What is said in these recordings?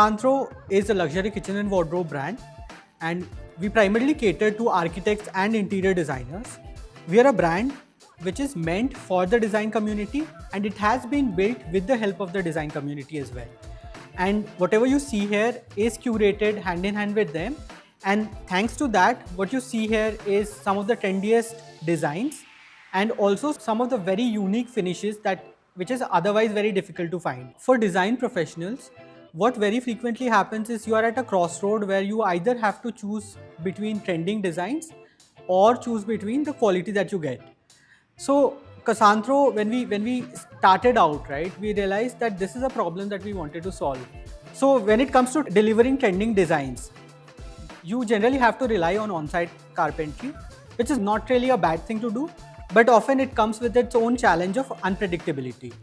Casantro is a luxury kitchen and wardrobe brand, and we primarily cater to architects and interior designers. We are a brand which is meant for the design community, and it has been built with the help of the design community as well. And whatever you see here is curated hand in hand with them. And thanks to that, what you see here is some of the trendiest designs and also some of the very unique finishes which is otherwise very difficult to find. For design professionals, what very frequently happens is you are at a crossroad where you either have to choose between trending designs or choose between the quality that you get. So Casantro, when we started out, right, we realized that this is a problem that we wanted to solve. So when it comes to delivering trending designs, you generally have to rely on on-site carpentry, which is not really a bad thing to do, but often it comes with its own challenge of unpredictability.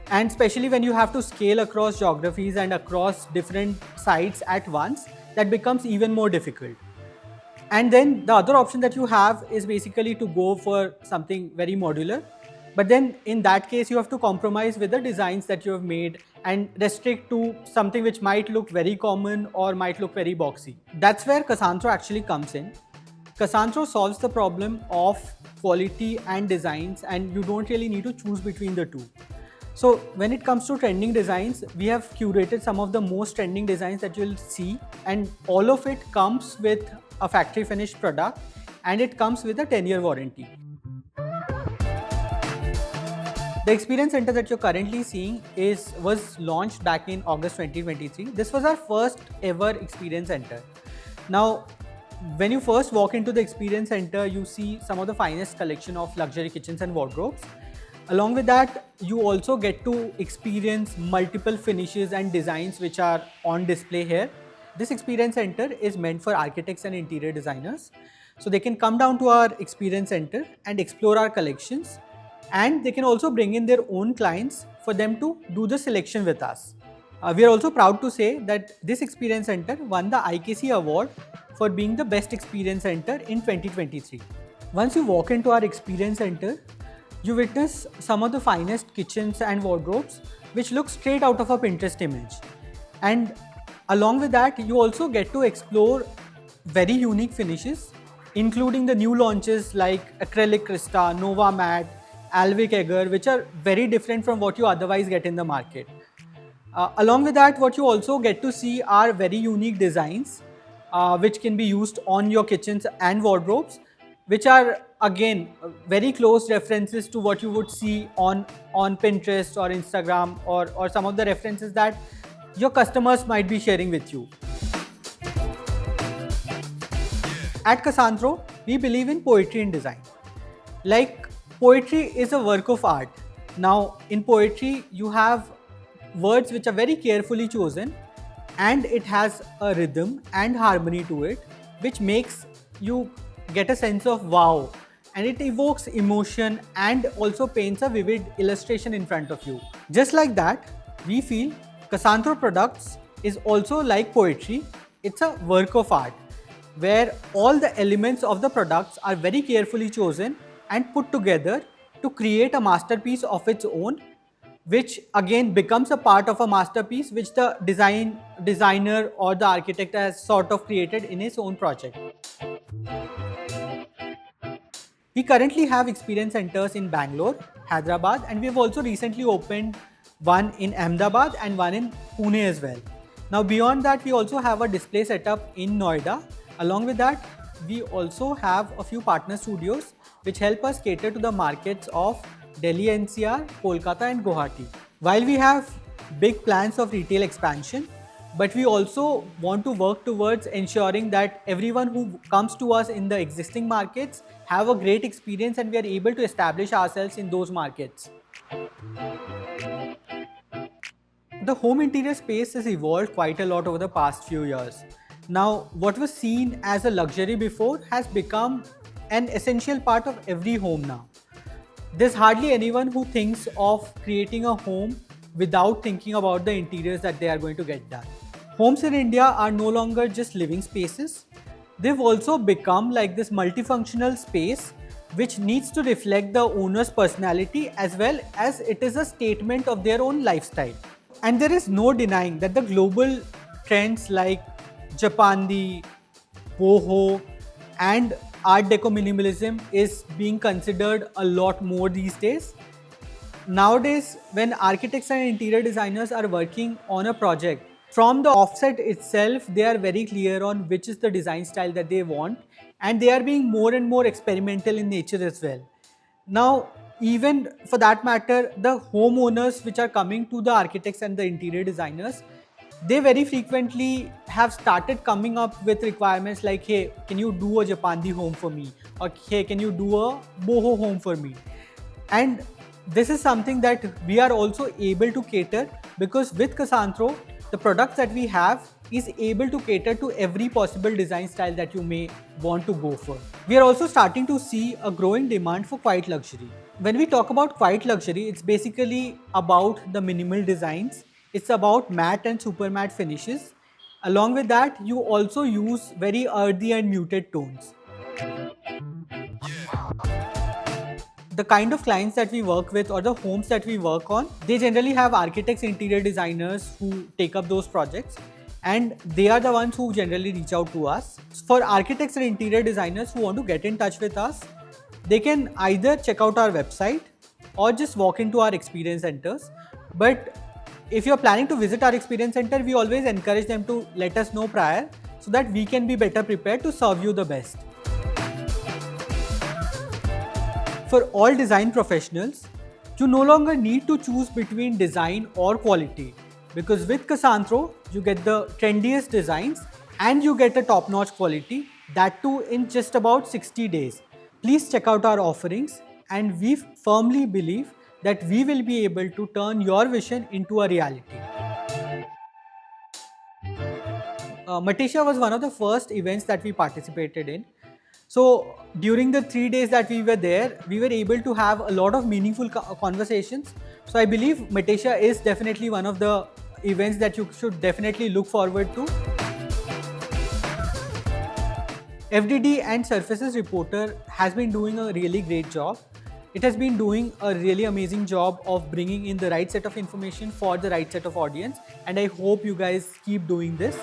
And especially when you have to scale across geographies and across different sites at once, that becomes even more difficult. And then the other option that you have is basically to go for something very modular. But then in that case, you have to compromise with the designs that you have made and restrict to something which might look very common or might look very boxy. That's where Casantro actually comes in. Casantro solves the problem of quality and designs, and you don't really need to choose between the two. So when it comes to trending designs, we have curated some of the most trending designs that you'll see, and all of it comes with a factory finished product, and it comes with a 10-year warranty. The experience center that you're currently seeing was launched back in August 2023. This was our first ever experience center. Now, when you first walk into the experience center, you see some of the finest collection of luxury kitchens and wardrobes. Along with that, you also get to experience multiple finishes and designs which are on display here. This experience center is meant for architects and interior designers. So they can come down to our experience center and explore our collections, and they can also bring in their own clients for them to do the selection with us. We are also proud to say that this experience center won the IKC award for being the best experience center in 2023. Once you walk into our experience center, you witness some of the finest kitchens and wardrobes which look straight out of a Pinterest image. And along with that, you also get to explore very unique finishes, including the new launches like Acrylic Crista, Nova Matte, Alvic Agar, which are very different from what you otherwise get in the market. Along with that, what you also get to see are very unique designs which can be used on your kitchens and wardrobes, which are again very close references to what you would see on Pinterest or Instagram or some of the references that your customers might be sharing with you. At Casantro, we believe in poetry in design. Like, poetry is a work of art. Now, in poetry, you have words which are very carefully chosen, and it has a rhythm and harmony to it, which makes you get a sense of wow, and it evokes emotion and also paints a vivid illustration in front of you. Just like that, we feel Casantro products is also like poetry. It's a work of art where all the elements of the products are very carefully chosen and put together to create a masterpiece of its own, which again becomes a part of a masterpiece which the designer or the architect has sort of created in his own project. We currently have experience centers in Bangalore, Hyderabad, and we have also recently opened one in Ahmedabad and one in Pune as well. Now beyond that, we also have a display setup in Noida. Along with that, we also have a few partner studios which help us cater to the markets of Delhi NCR, Kolkata and Guwahati. While we have big plans of retail expansion, but we also want to work towards ensuring that everyone who comes to us in the existing markets have a great experience and we are able to establish ourselves in those markets. The home interior space has evolved quite a lot over the past few years. Now, what was seen as a luxury before has become an essential part of every home now. There's hardly anyone who thinks of creating a home without thinking about the interiors that they are going to get done. Homes in India are no longer just living spaces. They've also become like this multifunctional space which needs to reflect the owner's personality as well as it is a statement of their own lifestyle. And there is no denying that the global trends like Japandi, boho, and Art Deco minimalism is being considered a lot more these days. Nowadays, when architects and interior designers are working on a project, from the offset itself, they are very clear on which is the design style that they want, and they are being more and more experimental in nature as well. Now, even for that matter, the homeowners which are coming to the architects and the interior designers, they very frequently have started coming up with requirements like, hey, can you do a Japandi home for me? Or hey, can you do a boho home for me? And this is something that we are also able to cater, because with Casantro, the products that we have is able to cater to every possible design style that you may want to go for. We are also starting to see a growing demand for quiet luxury. When we talk about quiet luxury, it's basically about the minimal designs. It's about matte and super matte finishes. Along with that, you also use very earthy and muted tones. The kind of clients that we work with or the homes that we work on, they generally have architects, interior designers who take up those projects, and they are the ones who generally reach out to us. For architects and interior designers who want to get in touch with us, they can either check out our website or just walk into our experience centers. But if you're planning to visit our experience center, we always encourage them to let us know prior so that we can be better prepared to serve you the best. For all design professionals, you no longer need to choose between design or quality, because with Casantro, you get the trendiest designs and you get a top-notch quality, that too in just about 60 days. Please check out our offerings, and we firmly believe that we will be able to turn your vision into a reality. Matisha was one of the first events that we participated in. So during the 3 days that we were there, we were able to have a lot of meaningful conversations. So I believe Matisha is definitely one of the events that you should definitely look forward to. FDD and Surfaces Reporter has been doing a really great job. It has been doing a really amazing job of bringing in the right set of information for the right set of audience, and I hope you guys keep doing this.